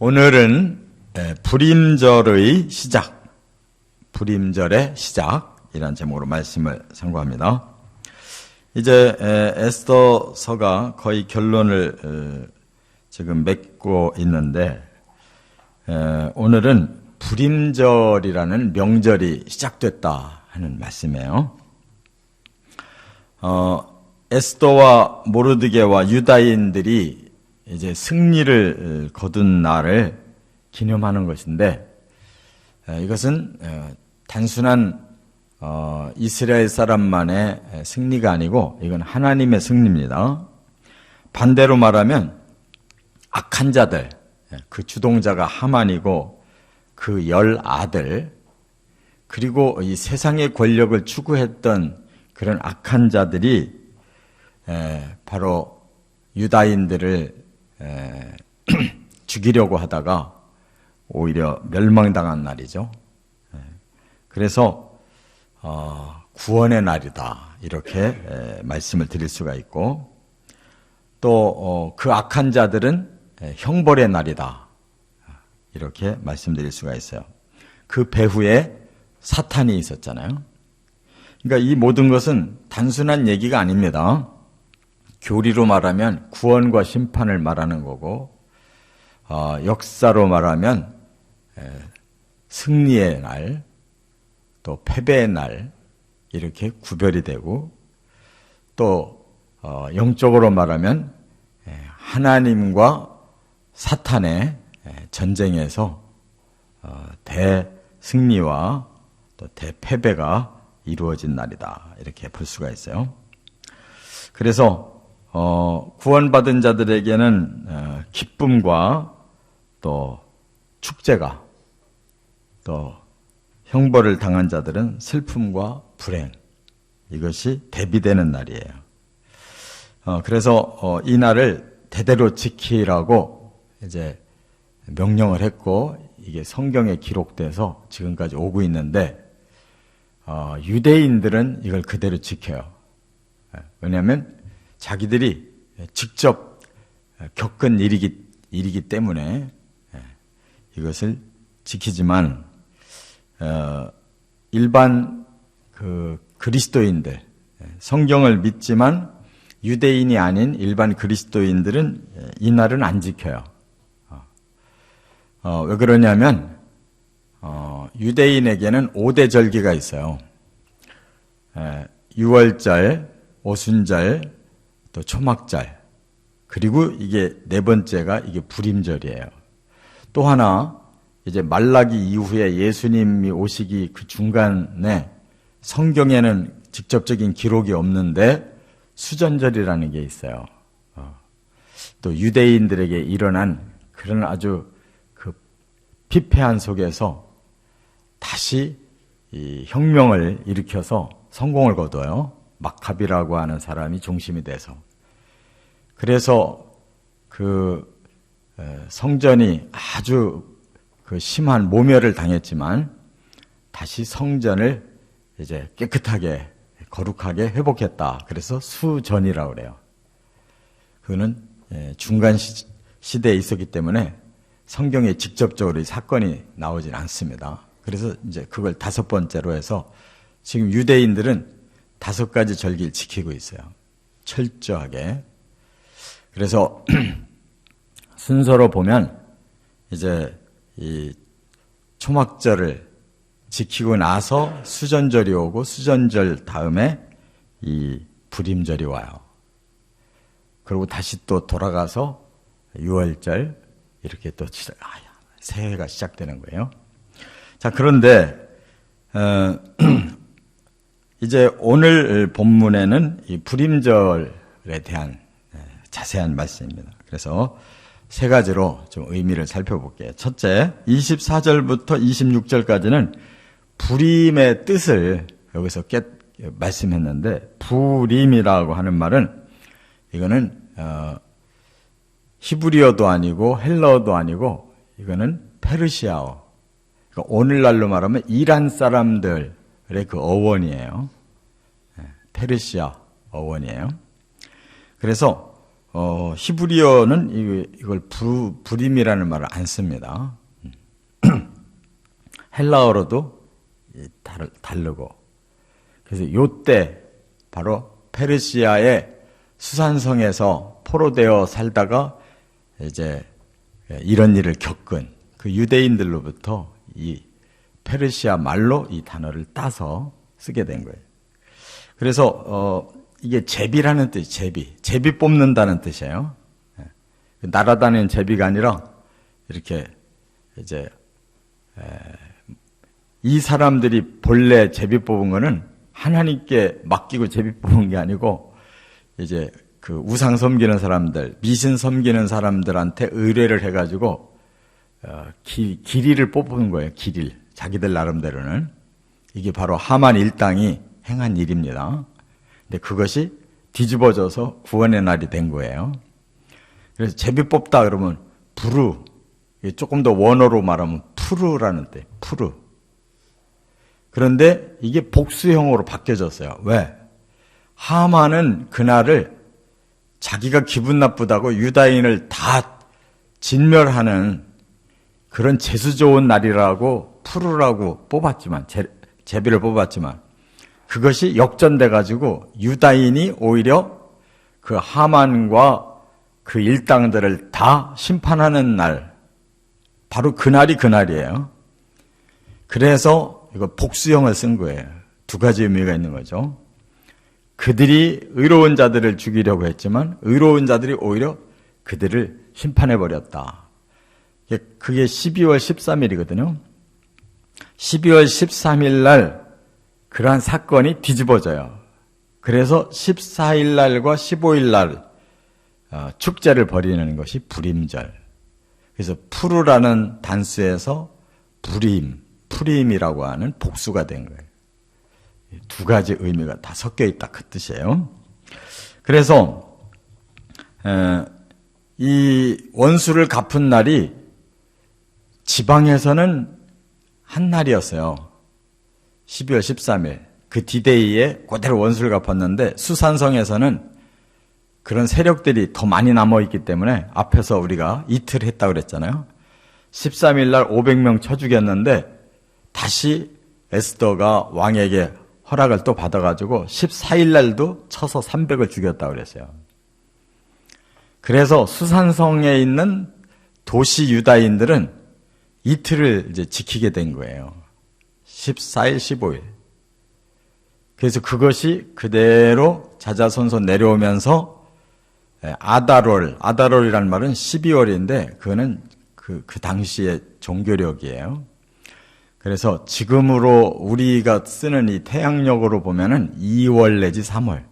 오늘은 불임절의 시작, 불임절의 시작이라는 제목으로 말씀을 상고합니다. 이제 에스더서가 거의 결론을 지금 맺고 있는데 오늘은 불임절이라는 명절이 시작됐다 하는 말씀이에요. 에스더와 모르드게와 유다인들이 이제 승리를 거둔 날을 기념하는 것인데, 이것은 단순한 이스라엘 사람만의 승리가 아니고 이건 하나님의 승리입니다. 반대로 말하면 악한 자들, 그 주동자가 하만이고 그 10아들, 그리고 이 세상의 권력을 추구했던 그런 악한 자들이 바로 유다인들을 죽이려고 하다가 오히려 멸망당한 날이죠. 그래서 구원의 날이다, 이렇게 말씀을 드릴 수가 있고, 또 그 악한 자들은 형벌의 날이다, 이렇게 말씀드릴 수가 있어요. 그 배후에 사탄이 있었잖아요. 그러니까 이 모든 것은 단순한 얘기가 아닙니다. 교리로 말하면 구원과 심판을 말하는 거고, 역사로 말하면 승리의 날, 또 패배의 날, 이렇게 구별이 되고, 또 영적으로 말하면 하나님과 사탄의 전쟁에서 대승리와 또 대패배가 이루어진 날이다, 이렇게 볼 수가 있어요. 그래서 구원받은 자들에게는 기쁨과 또 축제가, 또 형벌을 당한 자들은 슬픔과 불행, 이것이 대비되는 날이에요. 그래서 이 날을 대대로 지키라고 이제 명령을 했고, 이게 성경에 기록돼서 지금까지 오고 있는데, 유대인들은 이걸 그대로 지켜요. 왜냐하면 자기들이 직접 겪은 일이기 때문에 이것을 지키지만, 일반 그리스도인들, 성경을 믿지만 유대인이 아닌 일반 그리스도인들은 이 날은 안 지켜요. 왜 그러냐면 유대인에게는 5대 절기가 있어요. 유월절, 오순절, 또 초막절, 그리고 이게 네 번째가 이게 불임절이에요. 또 하나, 이제 말라기 이후에 예수님이 오시기 그 중간에 성경에는 직접적인 기록이 없는데 수전절이라는 게 있어요. 또 유대인들에게 일어난 그런 아주 그 피폐한 속에서 다시 이 혁명을 일으켜서 성공을 거둬요. 마카비라고 하는 사람이 중심이 돼서. 그래서 그 성전이 아주 그 심한 모멸을 당했지만 다시 성전을 이제 깨끗하게 거룩하게 회복했다. 그래서 수전이라고 그래요. 그거는 중간 시대에 있었기 때문에 성경에 직접적으로 이 사건이 나오진 않습니다. 그래서 이제 그걸 5번째로 해서 지금 유대인들은 5가지 절기를 지키고 있어요. 철저하게. 그래서 순서로 보면 이제 이 초막절을 지키고 나서 수전절이 오고, 수전절 다음에 이 불임절이 와요. 그리고 다시 또 돌아가서 유월절, 이렇게 또 새해가 시작되는 거예요. 자, 그런데 이제 오늘 본문에는 이 불임절에 대한 자세한 말씀입니다. 그래서 3가지로 좀 의미를 살펴볼게요. 첫째, 24절부터 26절까지는 불임의 뜻을 여기서 말씀했는데, 불임이라고 하는 말은 이거는 히브리어도 아니고 헬라어도 아니고 이거는 페르시아어, 그러니까 오늘날로 말하면 이란 사람들의 그 어원이에요. 페르시아 어원이에요. 그래서 히브리어는 이걸 불임이라는 말을 안 씁니다. 헬라어로도 다르고. 그래서 요때 바로 페르시아의 수산성에서 포로되어 살다가 이제 이런 일을 겪은 그 유대인들로부터 이 페르시아 말로 이 단어를 따서 쓰게 된 거예요. 그래서 이게 제비라는 뜻이 제비 뽑는다는 뜻이에요. 날아다니는 제비가 아니라 이렇게 이제 이 사람들이 본래 제비 뽑은 거는 하나님께 맡기고 제비 뽑은 게 아니고 이제 그 우상 섬기는 사람들, 미신 섬기는 사람들한테 의뢰를 해가지고 기리를 뽑은 거예요. 기릴. 자기들 나름대로는. 이게 바로 하만 일당이 행한 일입니다. 근데 그것이 뒤집어져서 구원의 날이 된 거예요. 그래서 제비 뽑다 그러면 부르. 조금 더 원어로 말하면 푸르라는 뜻. 푸르. 그런데 이게 복수형으로 바뀌어졌어요. 왜? 하만은 그날을 자기가 기분 나쁘다고 유다인을 다 진멸하는 그런 재수 좋은 날이라고 푸르라고 뽑았지만, 제비를 뽑았지만, 그것이 역전돼가지고 유다인이 오히려 그 하만과 그 일당들을 다 심판하는 날, 바로 그날이 그날이에요. 그래서 이거 복수형을 쓴 거예요. 두 가지 의미가 있는 거죠. 그들이 의로운 자들을 죽이려고 했지만 의로운 자들이 오히려 그들을 심판해버렸다. 그게 12월 13일이거든요. 12월 13일 날 그러한 사건이 뒤집어져요. 그래서 14일 날과 15일 날 축제를 벌이는 것이 불임절. 그래서 푸르라는 단수에서 푸림이라고 하는 복수가 된 거예요. 두 가지 의미가 다 섞여 있다 그 뜻이에요. 그래서 이 원수를 갚은 날이 지방에서는 한 날이었어요. 12월 13일. 그 디데이에 그대로 원수를 갚았는데 수산성에서는 그런 세력들이 더 많이 남아있기 때문에 앞에서 우리가 이틀 했다고 그랬잖아요. 13일 날 500명 쳐 죽였는데 다시 에스더가 왕에게 허락을 또 받아가지고 14일 날도 쳐서 300을 죽였다고 그랬어요. 그래서 수산성에 있는 도시 유다인들은 이틀을 이제 지키게 된 거예요. 14일, 15일. 그래서 그것이 그대로 자자손손 내려오면서 아다롤이라는 말은 12월인데 그거는 그 당시의 종교력이에요. 그래서 지금으로 우리가 쓰는 이 태양력으로 보면은 2월 내지 3월.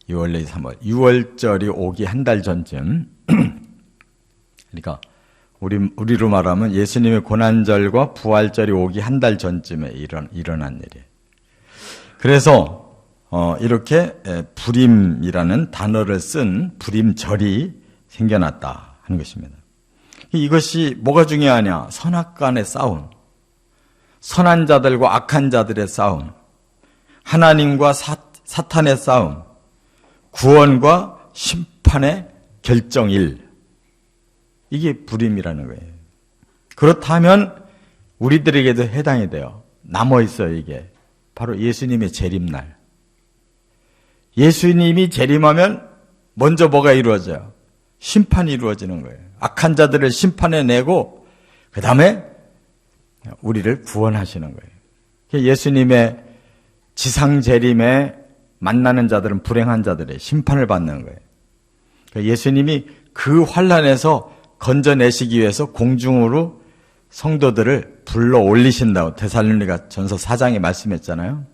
2월 내지 3월. 6월절이 오기 한 달 전쯤. 그러니까 우리로 말하면 예수님의 고난절과 부활절이 오기 한 달 전쯤에 일어난 일이에요. 그래서 이렇게 불임이라는 단어를 쓴 불임절이 생겨났다 하는 것입니다. 이것이 뭐가 중요하냐? 선악간의 싸움, 선한 자들과 악한 자들의 싸움, 하나님과 사탄의 싸움, 구원과 심판의 결정일. 이게 불임이라는 거예요. 그렇다면 우리들에게도 해당이 돼요. 남아있어요, 이게. 바로 예수님의 재림날. 예수님이 재림하면 먼저 뭐가 이루어져요? 심판이 이루어지는 거예요. 악한 자들을 심판해내고 그 다음에 우리를 구원하시는 거예요. 예수님의 지상 재림에 만나는 자들은 불행한 자들의 심판을 받는 거예요. 예수님이 그 환난에서 건져내시기 위해서 공중으로 성도들을 불러 올리신다고 데살로니가 전서 4장에 말씀했잖아요.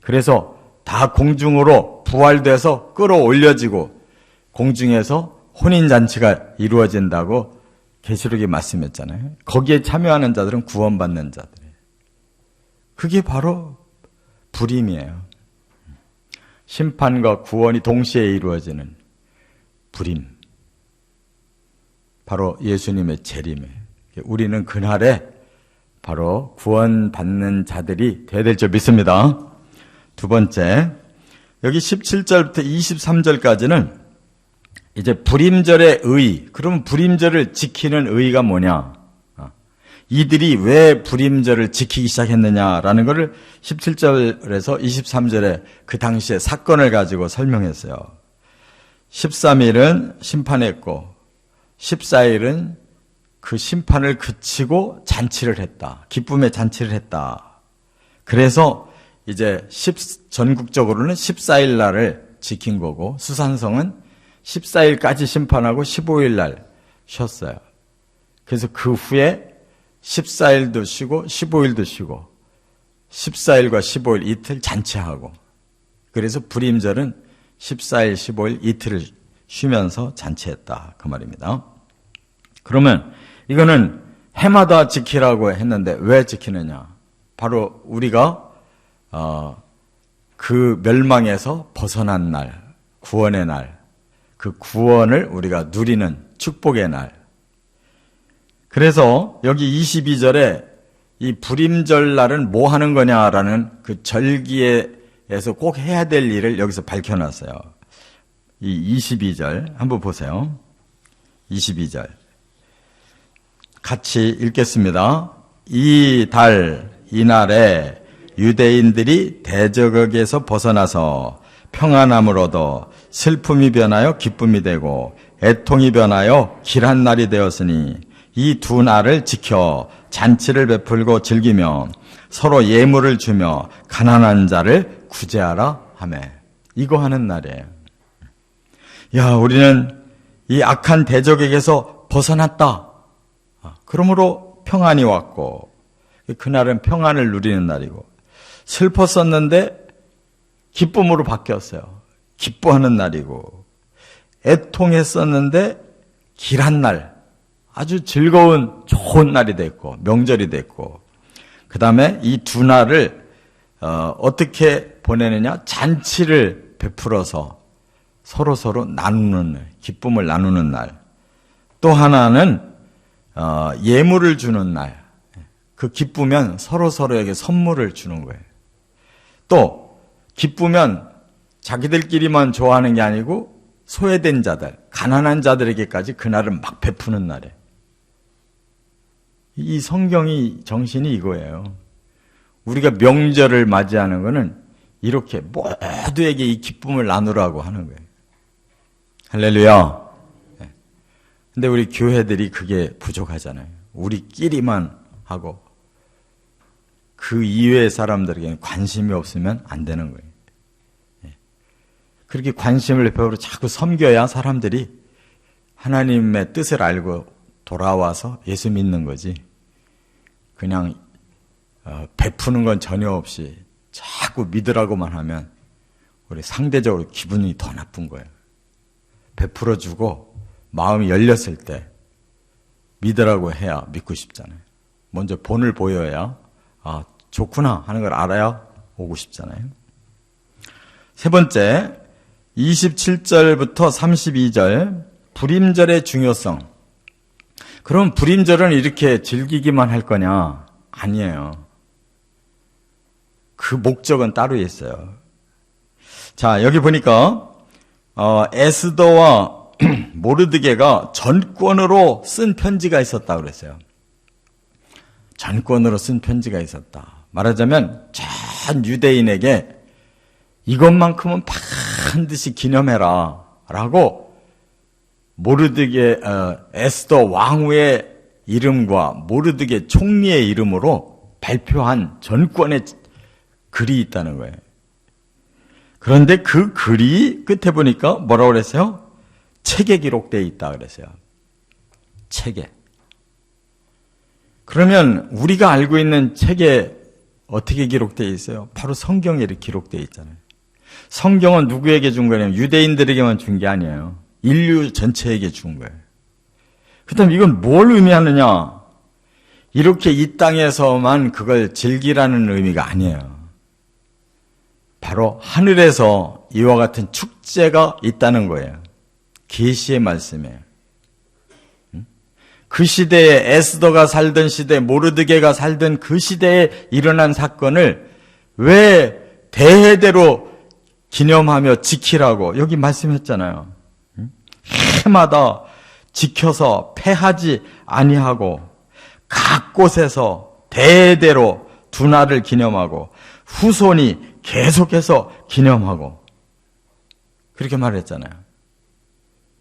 그래서 다 공중으로 부활돼서 끌어올려지고 공중에서 혼인잔치가 이루어진다고 계시록에 말씀했잖아요. 거기에 참여하는 자들은 구원받는 자들이에요. 그게 바로 불임이에요. 심판과 구원이 동시에 이루어지는 불임. 바로 예수님의 재림에 우리는 그날에 바로 구원받는 자들이 되어야 될 줄 믿습니다. 두 번째, 여기 17절부터 23절까지는 이제 불임절의 의, 그러면 불임절을 지키는 의의가 뭐냐? 이들이 왜 불임절을 지키기 시작했느냐라는 것을 17절에서 23절에 그 당시의 사건을 가지고 설명했어요. 13일은 심판했고 14일은 그 심판을 그치고 잔치를 했다. 기쁨의 잔치를 했다. 그래서 이제 전국적으로는 14일 날을 지킨 거고 수산성은 14일까지 심판하고 15일 날 쉬었어요. 그래서 그 후에 14일도 쉬고 15일도 쉬고 14일과 15일 이틀 잔치하고, 그래서 불임절은 14일, 15일 이틀을 쉬면서 잔치했다 그 말입니다. 그러면 이거는 해마다 지키라고 했는데 왜 지키느냐? 바로 우리가 그 멸망에서 벗어난 날, 구원의 날, 그 구원을 우리가 누리는 축복의 날. 그래서 여기 22절에 이 불임절 날은 뭐 하는 거냐라는 그 절기에서 꼭 해야 될 일을 여기서 밝혀놨어요. 이 22절 한번 보세요. 22절 같이 읽겠습니다. 이 달, 이 날에 유대인들이 대적에게서 벗어나서 평안함을 얻어 슬픔이 변하여 기쁨이 되고 애통이 변하여 길한 날이 되었으니 이 두 날을 지켜 잔치를 베풀고 즐기며 서로 예물을 주며 가난한 자를 구제하라 하며, 이거 하는 날이에요. 야, 우리는 이 악한 대적에게서 벗어났다. 그러므로 평안이 왔고, 그날은 평안을 누리는 날이고, 슬펐었는데 기쁨으로 바뀌었어요. 기뻐하는 날이고, 애통했었는데 길한 날, 아주 즐거운 좋은 날이 됐고 명절이 됐고, 그 다음에 이 두 날을 어떻게 보내느냐? 잔치를 베풀어서 서로 나누는, 기쁨을 나누는 날. 또 하나는 예물을 주는 날. 그 기쁘면 서로에게 선물을 주는 거예요. 또 기쁘면 자기들끼리만 좋아하는 게 아니고 소외된 자들, 가난한 자들에게까지 그날을 막 베푸는 날이에요. 이 성경이 정신이 이거예요. 우리가 명절을 맞이하는 거는 이렇게 모두에게 이 기쁨을 나누라고 하는 거예요. 할렐루야. 근데 우리 교회들이 그게 부족하잖아요. 우리끼리만 하고 그 이외의 사람들에게는 관심이 없으면 안 되는 거예요. 그렇게 관심을 베풀어 자꾸 섬겨야 사람들이 하나님의 뜻을 알고 돌아와서 예수 믿는 거지. 그냥 베푸는 건 전혀 없이 자꾸 믿으라고만 하면 우리 상대적으로 기분이 더 나쁜 거예요. 베풀어주고 마음이 열렸을 때 믿으라고 해야 믿고 싶잖아요. 먼저 본을 보여야 좋구나 하는 걸 알아야 오고 싶잖아요. 세 번째, 27절부터 32절 불임절의 중요성. 그럼 불임절은 이렇게 즐기기만 할 거냐? 아니에요. 그 목적은 따로 있어요. 자, 여기 보니까 에스더와 모르드게가 전권으로 쓴 편지가 있었다고 그랬어요. 전권으로 쓴 편지가 있었다. 말하자면 전 유대인에게 이것만큼은 반드시 기념해라 라고 모르드게 에스더 왕후의 이름과 모르드게 총리의 이름으로 발표한 전권의 글이 있다는 거예요. 그런데 그 글이 끝에 보니까 뭐라고 그랬어요? 책에 기록되어 있다 그랬어요. 책에. 그러면 우리가 알고 있는 책에 어떻게 기록되어 있어요? 바로 성경에 이렇게 기록되어 있잖아요. 성경은 누구에게 준 거냐면 유대인들에게만 준 게 아니에요. 인류 전체에게 준 거예요. 그렇다면 이건 뭘 의미하느냐? 이렇게 이 땅에서만 그걸 즐기라는 의미가 아니에요. 바로 하늘에서 이와 같은 축제가 있다는 거예요. 계시의 말씀이에요. 그 시대에 에스더가 살던 시대, 모르드게가 살던 그 시대에 일어난 사건을 왜 대대로 기념하며 지키라고 여기 말씀했잖아요. 해마다 지켜서 패하지 아니하고 각 곳에서 대대로 두날을 기념하고 후손이 계속해서 기념하고 그렇게 말했잖아요.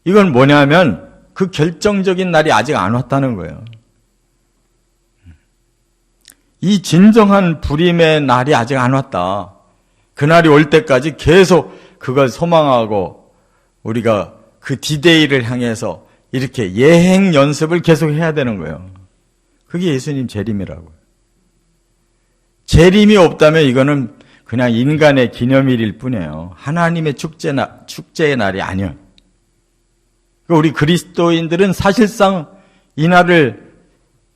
이건 뭐냐면 그 결정적인 날이 아직 안 왔다는 거예요. 이 진정한 부림의 날이 아직 안 왔다. 그 날이 올 때까지 계속 그걸 소망하고 우리가 그 디데이를 향해서 이렇게 예행 연습을 계속 해야 되는 거예요. 그게 예수님 재림이라고요. 재림이 없다면 이거는 그냥 인간의 기념일일 뿐이에요. 하나님의 축제의 날이 아니에요. 우리 그리스도인들은 사실상 이 날을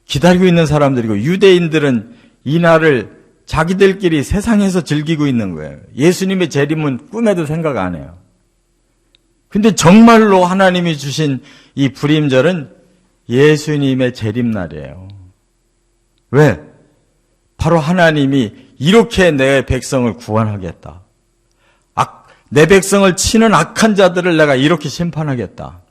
기다리고 있는 사람들이고 유대인들은 이 날을 자기들끼리 세상에서 즐기고 있는 거예요. 예수님의 재림은 꿈에도 생각 안 해요. 근데 정말로 하나님이 주신 이 부림절은 예수님의 재림날이에요. 왜? 바로 하나님이 이렇게 내 백성을 구원하겠다. 내 백성을 치는 악한 자들을 내가 이렇게 심판하겠다.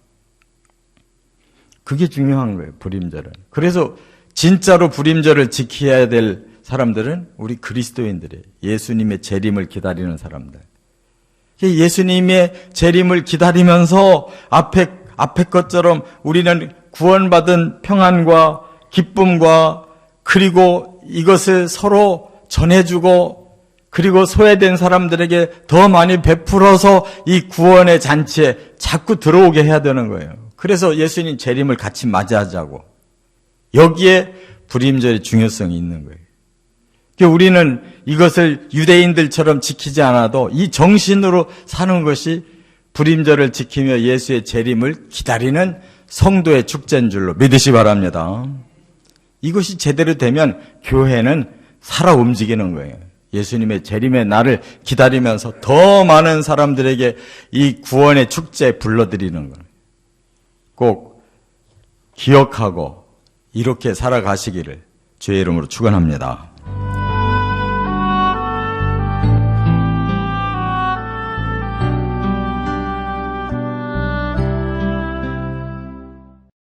그게 중요한 거예요, 부림절은. 그래서 진짜로 부림절을 지켜야 될 사람들은 우리 그리스도인들이에요. 예수님의 재림을 기다리는 사람들. 예수님의 재림을 기다리면서 앞에 것처럼 우리는 구원받은 평안과 기쁨과 그리고 이것을 서로 전해주고 그리고 소외된 사람들에게 더 많이 베풀어서 이 구원의 잔치에 자꾸 들어오게 해야 되는 거예요. 그래서 예수님 재림을 같이 맞이하자고. 여기에 부림절의 중요성이 있는 거예요. 우리는 이것을 유대인들처럼 지키지 않아도 이 정신으로 사는 것이 부림절을 지키며 예수의 재림을 기다리는 성도의 축제인 줄로 믿으시 바랍니다. 이것이 제대로 되면 교회는 살아 움직이는 거예요. 예수님의 재림의 날을 기다리면서 더 많은 사람들에게 이 구원의 축제에 불러들이는 거예요. 꼭 기억하고 이렇게 살아가시기를 주의 이름으로 축원합니다.